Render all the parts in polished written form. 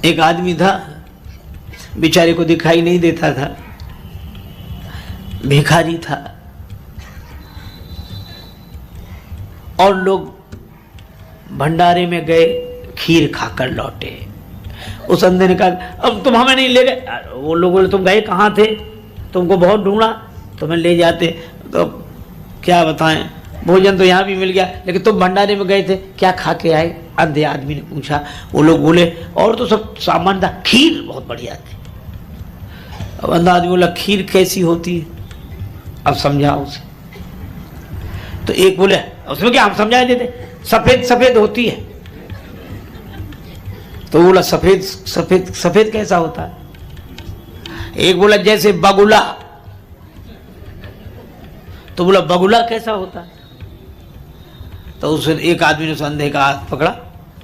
एक आदमी था, बेचारे को दिखाई नहीं देता था, भिखारी था, और लोग भंडारे में गए, खीर खाकर लौटे। उस अंधे ने कहा अब तुम हमें नहीं ले गए। वो लोग बोले तुम गए कहाँ थे, तुमको बहुत ढूंढा, तुम्हें ले जाते। तो क्या बताएं, भोजन तो यहाँ भी मिल गया, लेकिन तुम भंडारे में गए थे, क्या खा के आए? अंधे आदमी ने पूछा। वो लोग बोले और तो सब सामान था, खीर बहुत बढ़िया थी। अब अंधा आदमी बोला खीर कैसी होती है, अब समझाओ उसे। तो एक बोले उसमें क्या, हम समझा देते, सफेद सफेद होती है। तो बोला सफेद सफेद सफेद कैसा होता है? एक बोला जैसे बगुला। तो बोला बगुला कैसा होता है? तो उस एक आदमी ने उस अंधे का हाथ पकड़ा,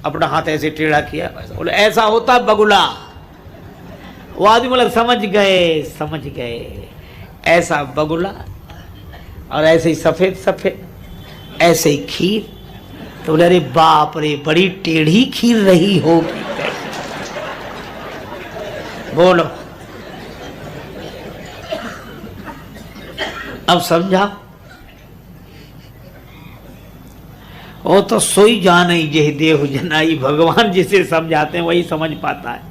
अपना हाथ ऐसे टेढ़ा किया, बोले ऐसा होता है बगुला। वो आदमी बोला समझ गए, ऐसा बगुला और ऐसे ही सफेद सफेद, ऐसे ही खीर। तो बोले अरे बाप रे, बड़ी टेढ़ी खीर रही होगी। बोलो अब समझा? वो तो सोई जान ही जे देव जनाई, भगवान जिसे समझाते हैं वही समझ पाता है।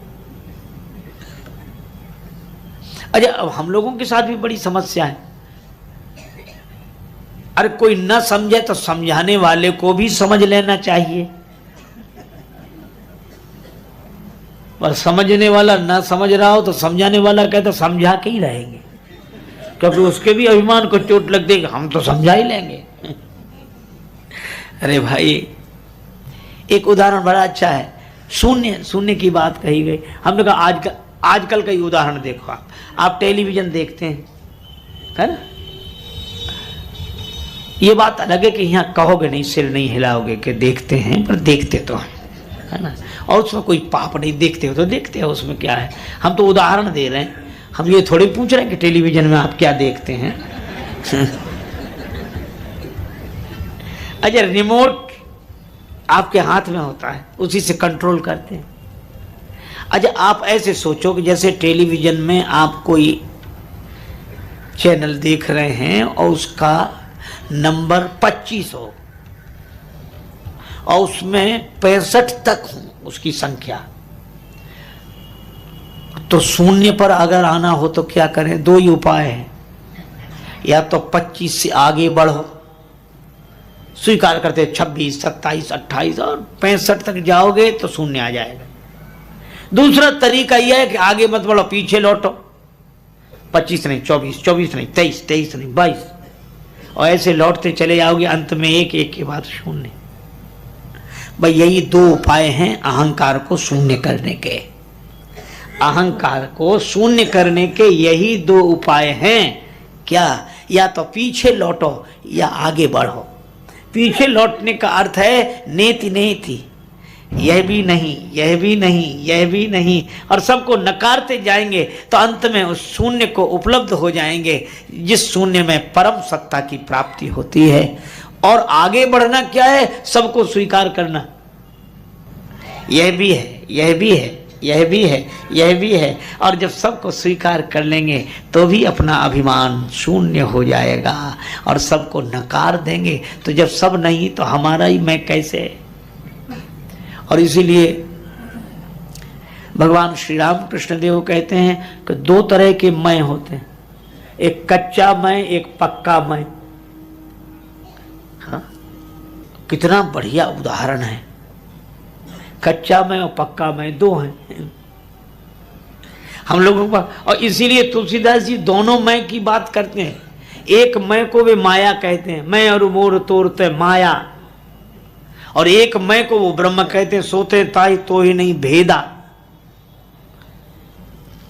अच्छा, अब हम लोगों के साथ भी बड़ी समस्या है। अरे कोई न समझे तो समझाने वाले को भी समझ लेना चाहिए, पर समझने वाला ना समझ रहा हो तो समझाने वाला कहता समझा के ही रहेंगे, क्योंकि उसके भी अभिमान को चोट लग देगी, हम तो समझा ही लेंगे। अरे भाई, एक उदाहरण बड़ा अच्छा है। शून्य की बात कही गई। हमने कहा आजकल का ही उदाहरण देखो। आप टेलीविजन देखते हैं, है ना? ये बात अलग है कि यहाँ कहोगे नहीं, सिर नहीं हिलाओगे कि देखते हैं, पर देखते तो हैं, है ना? और उसमें कोई पाप नहीं, देखते हो तो देखते हो, उसमें क्या है? हम तो उदाहरण दे रहे हैं, हम ये थोड़ी पूछ रहे हैं कि टेलीविजन में आप क्या देखते हैं। अच्छा, रिमोट आपके हाथ में होता है, उसी से कंट्रोल करते हैं। अच्छा, आप ऐसे सोचो कि जैसे टेलीविजन में आप कोई चैनल देख रहे हैं और उसका नंबर 25 हो और उसमें 65 तक हो उसकी संख्या, तो शून्य पर अगर आना हो तो क्या करें? दो ही उपाय है, या तो 25 से आगे बढ़ो, स्वीकार करते 26, 27, 28 और 65 तक जाओगे तो शून्य आ जाएगा। दूसरा तरीका यह है कि आगे मत बढ़ो, पीछे लौटो, 25 नहीं 24, 24 नहीं 23, 23 नहीं 22, और ऐसे लौटते चले जाओगे, अंत में एक के बाद शून्य। भाई यही दो उपाय हैं अहंकार को शून्य करने के। अहंकार को शून्य करने के यही दो उपाय हैं। क्या? या तो पीछे लौटो या आगे बढ़ो। पीछे लौटने का अर्थ है नेति नेति, यह भी नहीं, यह भी नहीं, यह भी नहीं, और सबको नकारते जाएंगे तो अंत में उस शून्य को उपलब्ध हो जाएंगे, जिस शून्य में परम सत्ता की प्राप्ति होती है। और आगे बढ़ना क्या है? सबको स्वीकार करना, यह भी है, यह भी है, यह भी है, यह भी है। और जब सबको स्वीकार कर लेंगे तो भी अपना अभिमान शून्य हो जाएगा और सबको नकार देंगे। तो जब सब नहीं तो हमारा ही मैं कैसे? और इसीलिए भगवान श्री राम कृष्ण देव कहते हैं कि दो तरह के मैं होते हैं, एक कच्चा मैं, एक पक्का मैं। हाँ, कितना बढ़िया उदाहरण है। कच्चा मैं और पक्का मैं दो हैं हम लोगों का। और इसीलिए तुलसीदास जी दोनों मैं की बात करते हैं। एक मैं को वे माया कहते हैं, मैं और मोर तोरते माया, और एक मैं को वो ब्रह्म कहते हैं, सोते ताई तो ही नहीं भेदा।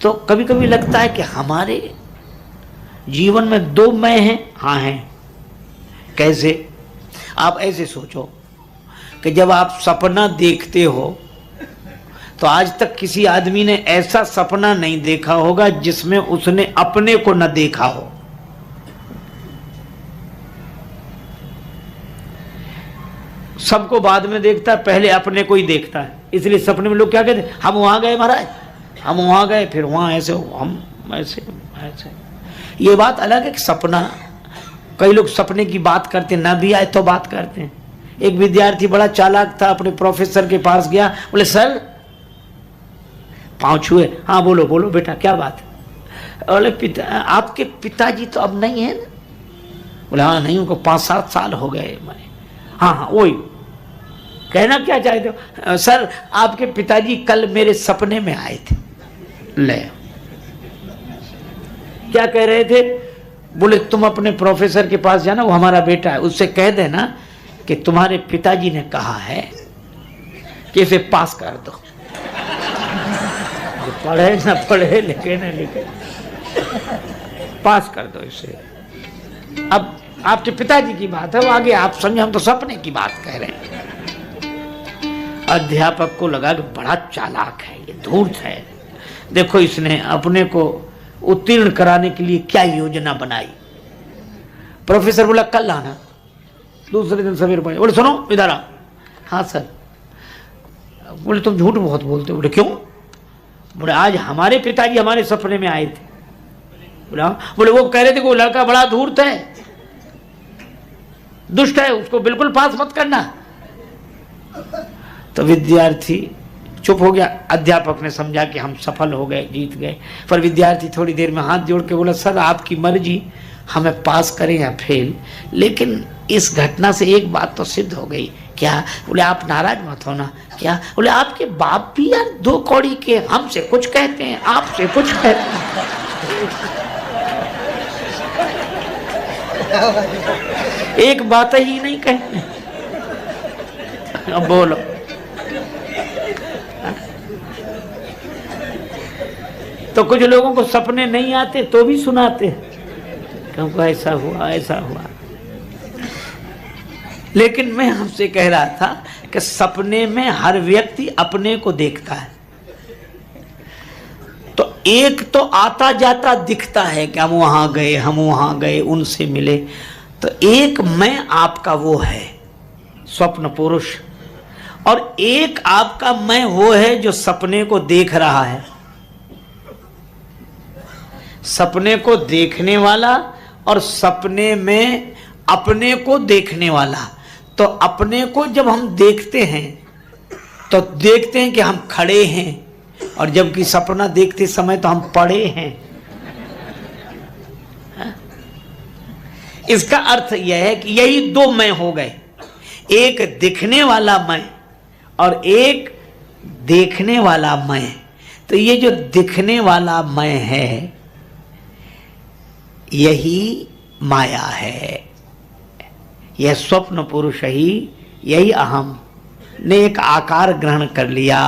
तो कभी कभी लगता है कि हमारे जीवन में दो मैं हैं। हाँ हैं। कैसे? आप ऐसे सोचो कि जब आप सपना देखते हो तो आज तक किसी आदमी ने ऐसा सपना नहीं देखा होगा जिसमें उसने अपने को न देखा हो। सबको बाद में देखता है, पहले अपने को ही देखता है। इसलिए सपने में लोग क्या कहते, हम वहां गए महाराज, हम वहां गए, फिर वहां ऐसे, हम ऐसे ऐसे। ये बात अलग है कि सपना, कई लोग सपने की बात करते, ना भी आए तो बात करते हैं। एक विद्यार्थी बड़ा चालाक था, अपने प्रोफेसर के पास गया, बोले सर, पांव छुए, हाँ बोलो बोलो बेटा क्या बात है। बोले पिता, आपके पिताजी तो अब नहीं है ना? बोले हाँ नहीं, उनको 5-7 साल हो गए मरे। हाँ हाँ वही, कहना क्या चाहते हो? सर आपके पिताजी कल मेरे सपने में आए थे। ले, क्या कह रहे थे? बोले तुम अपने प्रोफेसर के पास जाना, वो हमारा बेटा है, उससे कह देना कि तुम्हारे पिताजी ने कहा है कि इसे पास कर दो। पढ़े ना पढ़े, लिखे ना लिखे, पास कर दो इसे। अब आपके पिताजी की बात है, वो आगे आप समझे, हम तो सपने की बात कह रहे हैं। अध्यापक को लगा कि बड़ा चालाक है, ये धूर्त है, देखो इसने अपने को उत्तीर्ण कराने के लिए क्या योजना बनाई। प्रोफेसर बोला कल आना, दूसरे दिन सवेरे पहुंचे, बोले सुनो इधर आओ। हाँ सर। बोले तुम झूठ बहुत बोलते हो। बोले क्यों? बोले आज हमारे पिताजी हमारे सपने में आए थे। बोले वो कह रहे थे कि वो लड़का बड़ा धूर्त है, दुष्ट है, उसको बिल्कुल पास मत करना। तो विद्यार्थी चुप हो गया। अध्यापक ने समझा कि हम सफल हो गए, जीत गए। पर विद्यार्थी थोड़ी देर में हाथ जोड़ के बोला सर आपकी मर्जी, हमें पास करें या फेल, लेकिन इस घटना से एक बात तो सिद्ध हो गई। क्या? बोले आप नाराज मत होना। क्या? बोले आपके बाप भी यार 2 कौड़ी के, हमसे कुछ कहते हैं, आपसे कुछ कहते हैं। एक बात ही नहीं कहते। अब बोलो, तो कुछ लोगों को सपने नहीं आते तो भी सुनाते, क्योंकि ऐसा हुआ ऐसा हुआ। लेकिन मैं हमसे कह रहा था कि सपने में हर व्यक्ति अपने को देखता है। तो एक तो आता जाता दिखता है कि हम वहां गए, हम वहां गए, उनसे मिले। तो एक मैं आपका वो है स्वप्न पुरुष, और एक आपका मैं वो है जो सपने को देख रहा है। सपने को देखने वाला और सपने में अपने को देखने वाला। तो अपने को जब हम देखते हैं तो देखते हैं कि हम खड़े हैं, और जबकि सपना देखते समय तो हम पड़े हैं। इसका अर्थ यह है कि यही 2 मैं हो गए, एक दिखने वाला मैं और एक देखने वाला मैं। तो ये जो दिखने वाला मैं है यही माया है, यह स्वप्न पुरुष ही, यही अहम ने एक आकार ग्रहण कर लिया।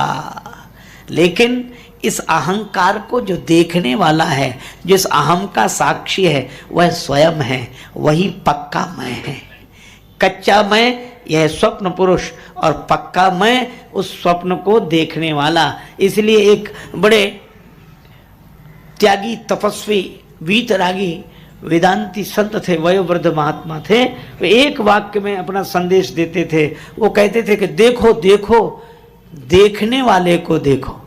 लेकिन इस अहंकार को जो देखने वाला है, जिस अहम का साक्षी है, वह स्वयं है, वही पक्का मैं है। कच्चा मैं यह स्वप्न पुरुष, और पक्का मैं उस स्वप्न को देखने वाला। इसलिए एक बड़े त्यागी तपस्वी वीतरागी वेदांती संत थे, वयोवृद्ध महात्मा थे। वे एक वाक्य में अपना संदेश देते थे। वो कहते थे कि देखो देखो, देखने वाले को देखो।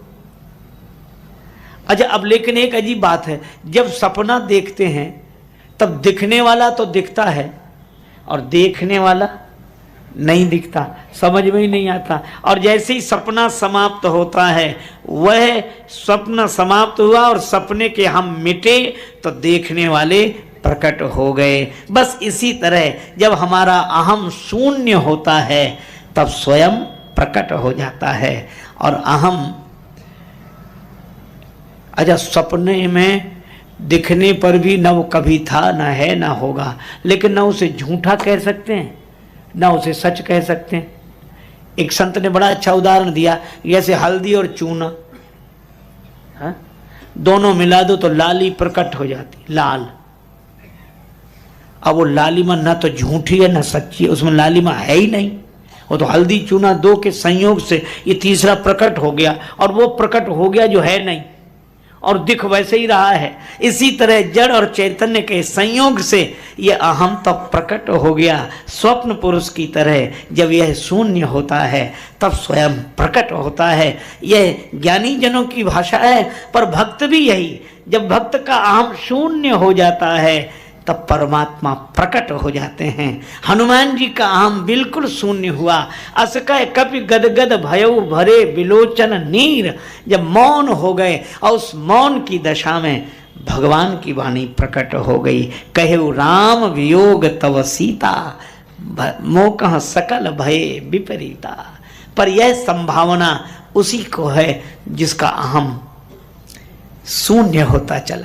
अच्छा, अब लेकिन एक अजीब बात है, जब सपना देखते हैं तब दिखने वाला तो दिखता है और देखने वाला नहीं दिखता, समझ में ही नहीं आता। और जैसे ही सपना समाप्त होता है, वह स्वप्न समाप्त हुआ और सपने के हम मिटे तो देखने वाले प्रकट हो गए। बस इसी तरह जब हमारा अहम शून्य होता है तब स्वयं प्रकट हो जाता है। और अहम, अच्छा सपने में दिखने पर भी न वो कभी था, न है, न होगा, लेकिन न उसे झूठा कह सकते हैं, न उसे सच कह सकते हैं। एक संत ने बड़ा अच्छा उदाहरण दिया, जैसे हल्दी और चूना, हाँ? दोनों मिला दो तो लाली प्रकट हो जाती, लाल। अब वो लालिमा न तो झूठी है न सच्ची है, उसमें लालिमा है ही नहीं। वो तो हल्दी चूना 2 के संयोग से ये तीसरा प्रकट हो गया, और वो प्रकट हो गया जो है नहीं। और दिख वैसे ही रहा है। इसी तरह जड़ और चैतन्य के संयोग से ये अहम तो प्रकट हो गया स्वप्न पुरुष की तरह। जब यह शून्य होता है तब स्वयं प्रकट होता है। यह ज्ञानी जनों की भाषा है, पर भक्त भी यही, जब भक्त का अहम शून्य हो जाता है तब परमात्मा प्रकट हो जाते हैं। हनुमान जी का अहम बिल्कुल शून्य हुआ। अस कह कपि गदगद भयउ भरे बिलोचन नीर, जब मौन हो गए और उस मौन की दशा में भगवान की वाणी प्रकट हो गई। कहेउ राम वियोग तव सीता, मोकह सकल भय विपरीता। पर यह संभावना उसी को है जिसका अहम शून्य होता चला।